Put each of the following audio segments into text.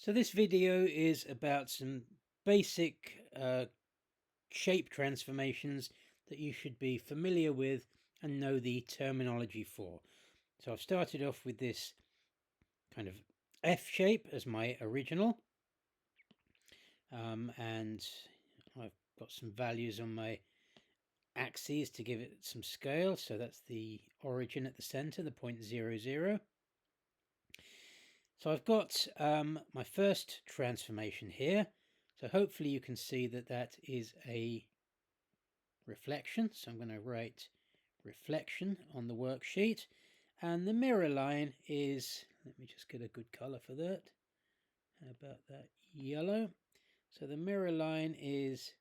So this video is about some basic shape transformations that you should be familiar with and know the terminology for. So I've started off with this kind of F shape as my original, and I've got some values on my axes to give it some scale. So that's the origin at the center, the point 0, 0. So I've got my first transformation here. So hopefully you can see that that is a reflection. So I'm going to write reflection on the worksheet. And the mirror line is, let me just get a good color for that. How about that yellow? So the mirror line is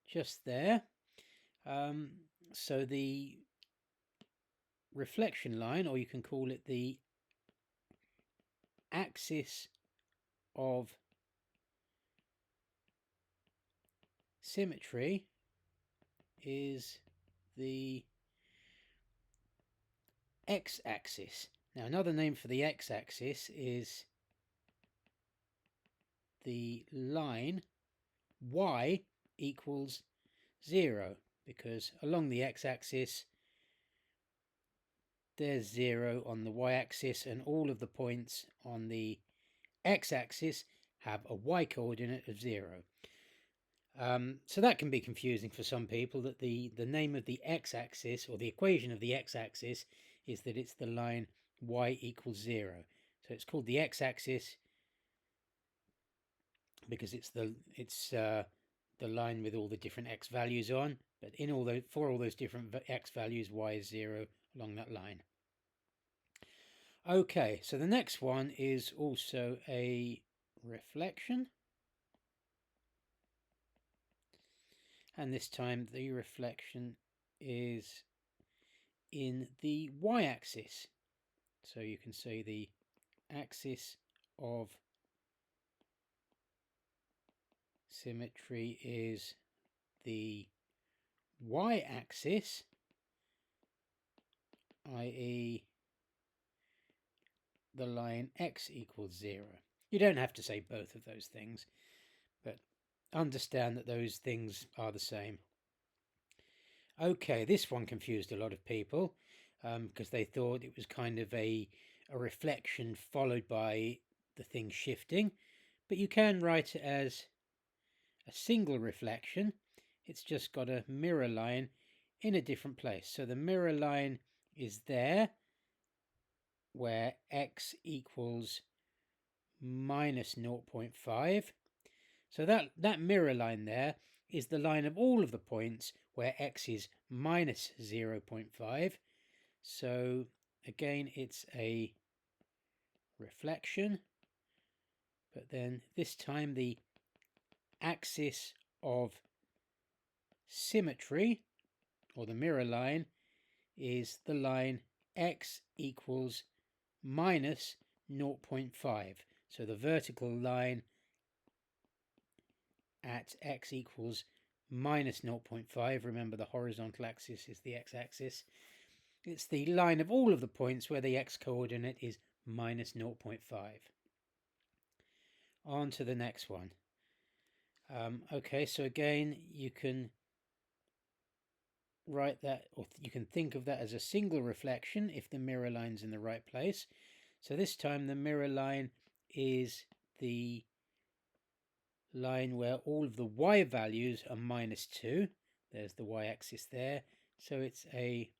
just there. So the reflection line, or you can call it the axis of symmetry, is the x-axis. Now another name for the x-axis is the line y equals 0, because along the x-axis there's 0 on the y-axis, and all of the points on the x-axis have a y-coordinate of 0. So that can be confusing for some people, that the name of the x-axis, or the equation of the x-axis, is that it's the line y equals 0. So it's called the x-axis because it's the line with all the different x values on, but for all those different x values, y is 0 along that line. Okay, so the next one is also a reflection, and this time the reflection is in the y-axis. So you can say the axis of symmetry is the y-axis, i.e. the line x equals 0. You don't have to say both of those things, but understand that those things are the same. Okay, this one confused a lot of people because they thought it was kind of a reflection followed by the thing shifting, but you can write it as a single reflection. It's just got a mirror line in a different place. So the mirror line is there where x equals minus 0.5. So that mirror line there is the line of all of the points where x is minus 0.5. So again, it's a reflection, but then this time the axis of symmetry, or the mirror line, is the line x equals minus 0.5. So the vertical line at x equals minus 0.5, remember the horizontal axis is the x-axis, it's the line of all of the points where the x-coordinate is minus 0.5. On to the next one. Okay, so again, you can write that, or you can think of that as a single reflection if the mirror line's in the right place. So this time the mirror line is the line where all of the y values are minus 2. There's the y-axis there. So it's a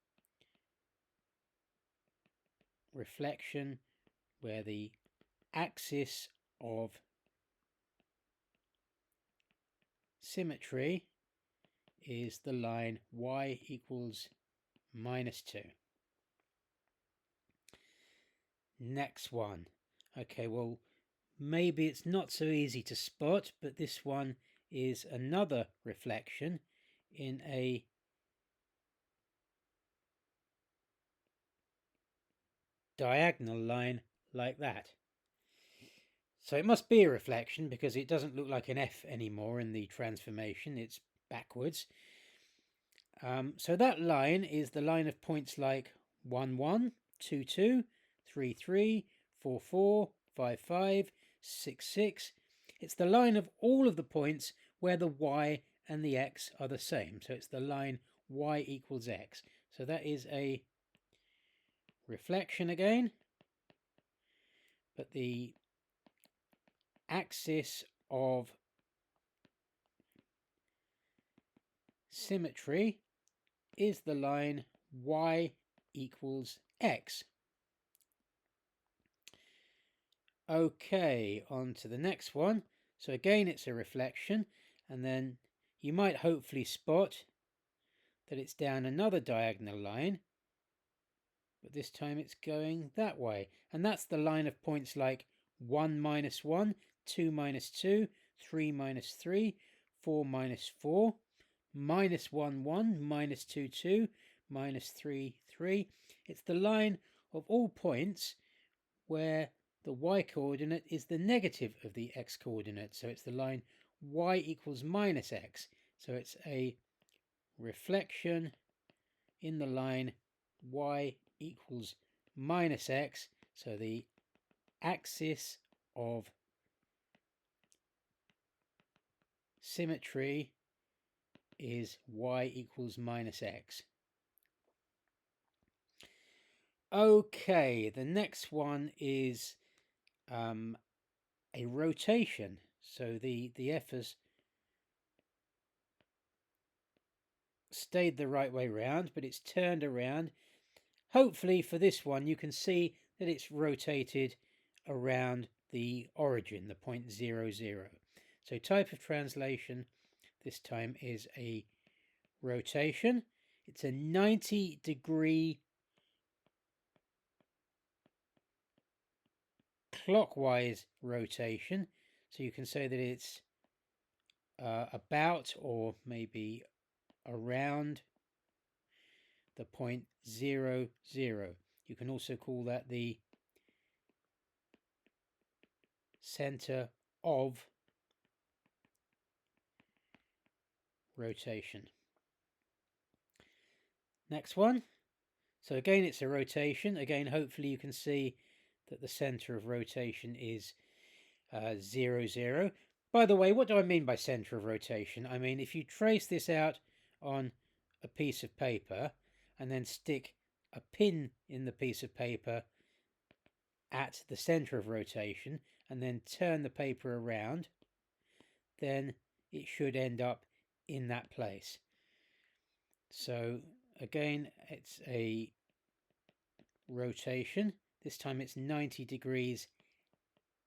reflection where the axis of symmetry is the line y equals minus 2. Next one. Okay, well, maybe it's not so easy to spot, but this one is another reflection in a diagonal line like that. So it must be a reflection because it doesn't look like an F anymore in the transformation, it's backwards. So that line is the line of points like 1, 1, 2, 2, 3, 3, 4, 4, 5, 5, 6, 6. It's the line of all of the points where the y and the x are the same. So it's the line y equals x. So that is a reflection again. But the axis of symmetry is the line y equals x. Okay, on to the next one. So again, it's a reflection, and then you might hopefully spot that it's down another diagonal line, but this time it's going that way. And that's the line of points like 1 minus 1, 2 minus 2, 3 minus 3, 4 minus 4, minus 1, 1, minus 2, 2, minus 3, 3. It's the line of all points where the y-coordinate is the negative of the x-coordinate. So it's the line y equals minus x. So it's a reflection in the line y equals minus x. So the axis of symmetry is y equals minus x. Okay, the next one is a rotation. So the F has stayed the right way round, but it's turned around. Hopefully for this one you can see that it's rotated around the origin, the point 0, 0. So type of translation this time is a rotation. It's a 90-degree clockwise rotation. So you can say that it's about or maybe around the point 0, 0. You can also call that the center of rotation. Next one. So again, it's a rotation. Again, hopefully you can see that the center of rotation is 0, 0. By the way, what do I mean by center of rotation? I mean, if you trace this out on a piece of paper and then stick a pin in the piece of paper at the center of rotation and then turn the paper around, then it should end up in that place. So again, it's a rotation. This time it's 90 degrees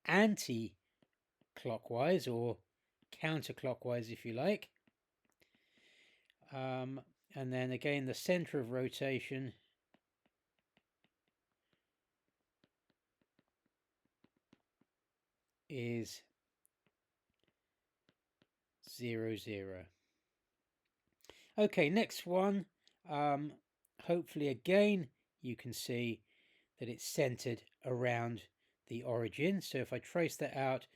anti-clockwise or counterclockwise if you like. And then again the center of rotation is 0, 0. Okay, next one. Hopefully again you can see that it's centered around the origin. So if I trace that out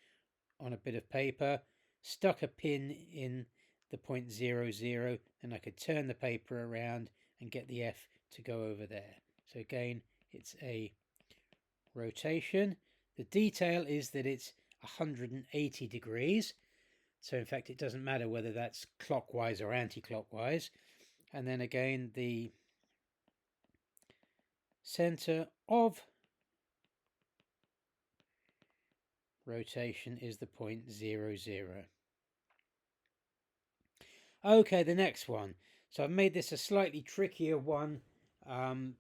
on a bit of paper, stuck a pin in the point 0, 0, then I could turn the paper around and get the F to go over there. So again, it's a rotation. The detail is that it's 180 degrees. So in fact, it doesn't matter whether that's clockwise or anti-clockwise. And then again, the center of rotation is the point 0, 0. Okay, the next one. So I've made this a slightly trickier one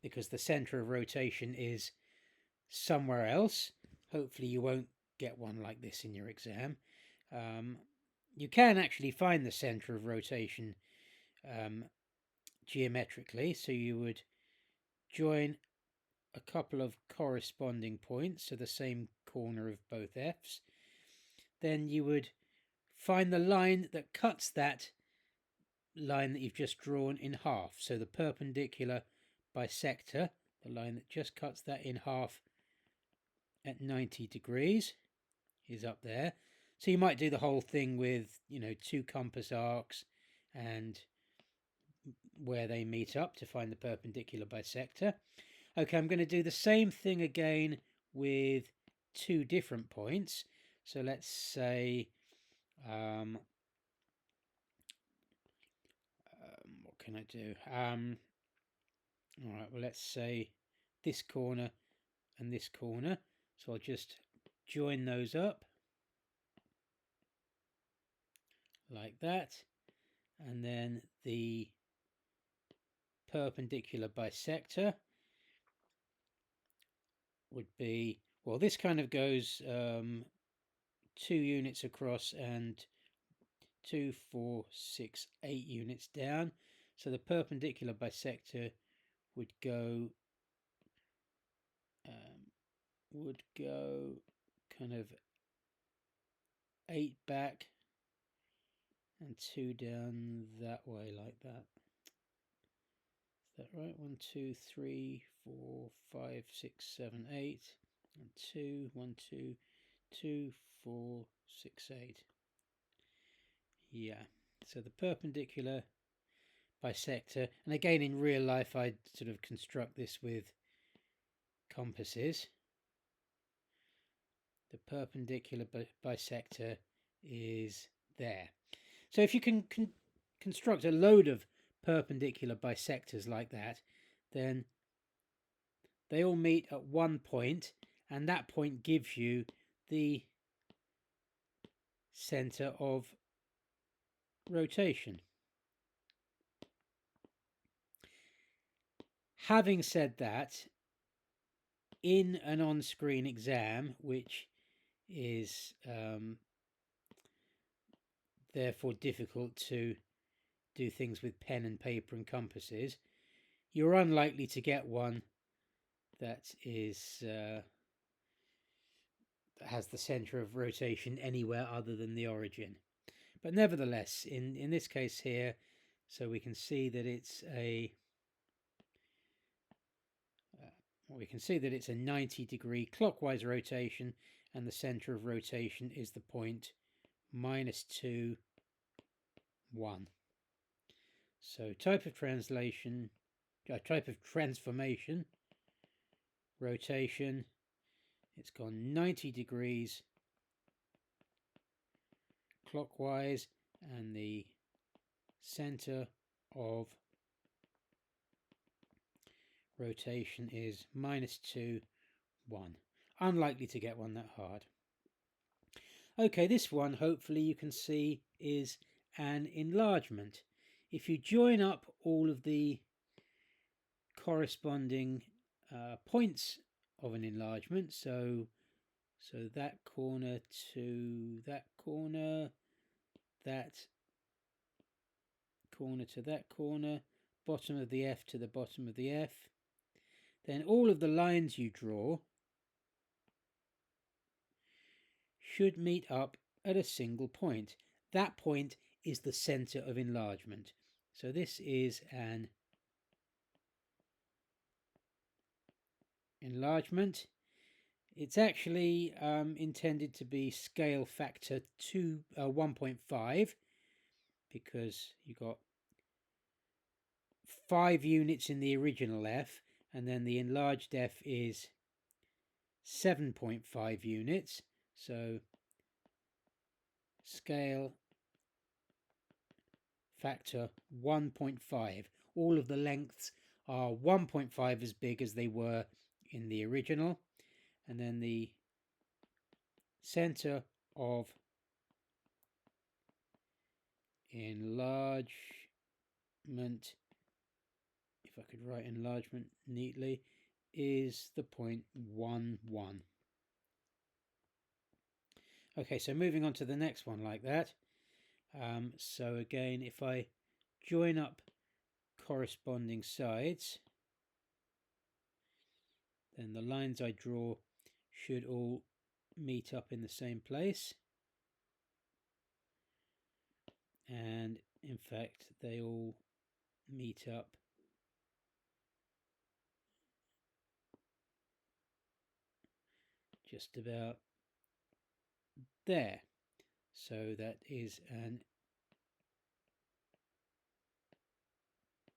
because the center of rotation is somewhere else. Hopefully you won't get one like this in your exam. You can actually find the center of rotation geometrically. So you would join a couple of corresponding points, so the same corner of both F's. Then you would find the line that cuts that line that you've just drawn in half. So the perpendicular bisector, the line that just cuts that in half at 90 degrees, is up there. So you might do the whole thing with, 2 compass arcs and where they meet up to find the perpendicular bisector. Okay, I'm going to do the same thing again with two different points. So let's say what can I do? All right, well, let's say this corner and this corner. So I'll just join those up like that, and then the perpendicular bisector would be, well, this kind of goes 2 units across and 2, 4, 6, 8 units down. So the perpendicular bisector would go kind of 8 back and 2 down that way, like that. Is that right? 1, 2, 3, 4, 5, 6, 7, 8, and 2, 1, 2, 2, 4, 6, 8. Yeah. So the perpendicular bisector, and again in real life I'd sort of construct this with compasses. The perpendicular bisector is there. So if you can construct a load of perpendicular bisectors like that, then they all meet at one point, and that point gives you the center of rotation. Having said that, in an on-screen exam, which is therefore difficult to do things with pen and paper and compasses, you're unlikely to get one that is has the center of rotation anywhere other than the origin. But nevertheless, in this case here, so we can see that it's a 90-degree clockwise rotation, and the center of rotation is the point -2, 1. So type of transformation, rotation, it's gone 90 degrees clockwise, and the center of rotation is -2, 1. Unlikely to get one that hard. Okay, this one hopefully you can see is an enlargement. If you join up all of the corresponding points of an enlargement, so that corner to that corner, that corner to that corner, bottom of the F to the bottom of the F, then all of the lines you draw should meet up at a single point. That point is the center of enlargement. So this is an enlargement. It's actually intended to be scale factor 1.5, because you got 5 units in the original F, and then the enlarged F is 7.5 units. So scale factor 1.5. All of the lengths are 1.5 as big as they were in the original, and then the center of enlargement, if I could write enlargement neatly, is the point 1, 1. Okay, so moving on to the next one like that. So again, if I join up corresponding sides, then the lines I draw should all meet up in the same place. And in fact, they all meet up just about there. So that is an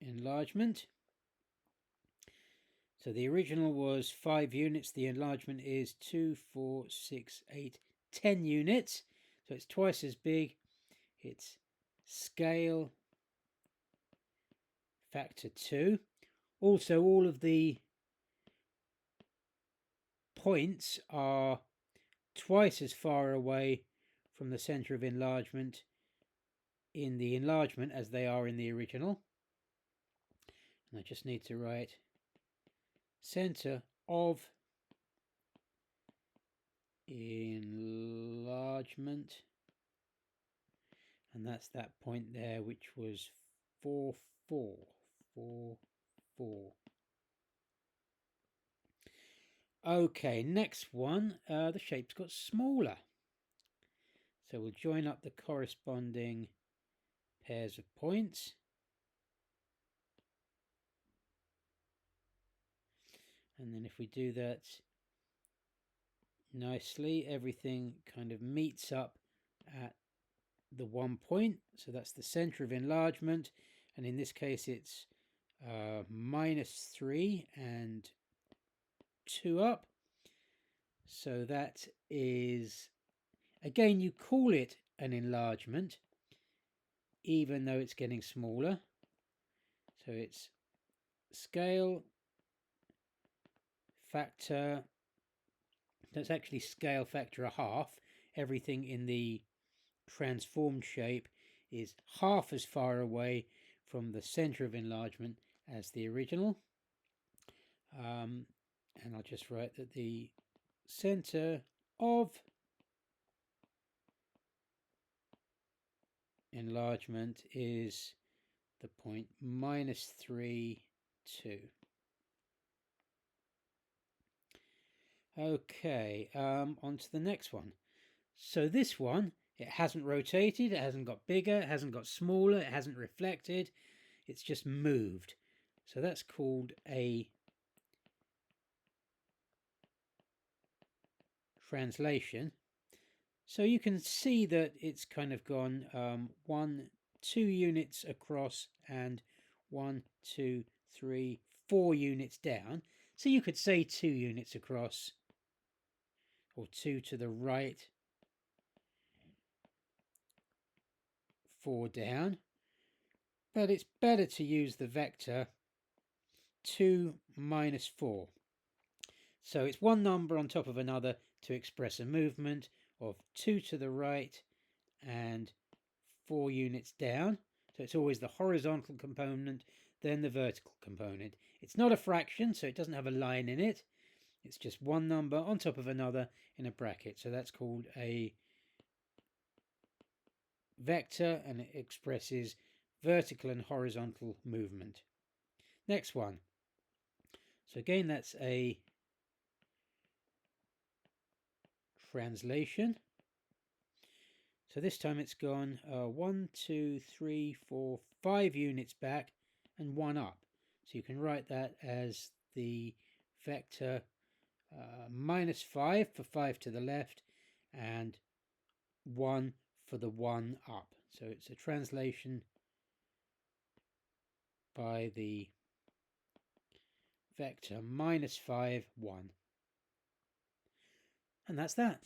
enlargement. So the original was 5 units. The enlargement is 2, 4, 6, 8, 10 units. So it's twice as big. It's scale factor 2. Also, all of the points are twice as far away from the center of enlargement in the enlargement as they are in the original. And I just need to write center of enlargement, and that's that point there, which was 4, 4, 4, 4. Okay, next one, the shape's got smaller. So we'll join up the corresponding pairs of points. And then if we do that nicely, everything kind of meets up at the 1 point. So that's the center of enlargement. And in this case, it's -3 and 2 up. So that is, again, you call it an enlargement, even though it's getting smaller. So it's scale factor, that's actually scale factor 1/2. Everything in the transformed shape is half as far away from the center of enlargement as the original. And I'll just write that the center of enlargement is the point -3, 2. Okay, on to the next one. So this one, it hasn't rotated, it hasn't got bigger, it hasn't got smaller, it hasn't reflected, it's just moved. So that's called a translation. So you can see that it's kind of gone 1, 2 units across and 1, 2, 3, 4 units down. So you could say 2 units across, or 2 to the right, 4 down. But it's better to use the vector 2 minus 4. So it's one number on top of another to express a movement of 2 to the right and 4 units down. So it's always the horizontal component, then the vertical component. It's not a fraction, so it doesn't have a line in it. It's just one number on top of another in a bracket. So that's called a vector, and it expresses vertical and horizontal movement. Next one. So again, that's a translation. So this time it's gone 1, 2, 3, 4, 5 units back and 1 up. So you can write that as the vector -5 for 5 to the left and 1 for the 1 up. So it's a translation by the vector -5, 1. And that's that.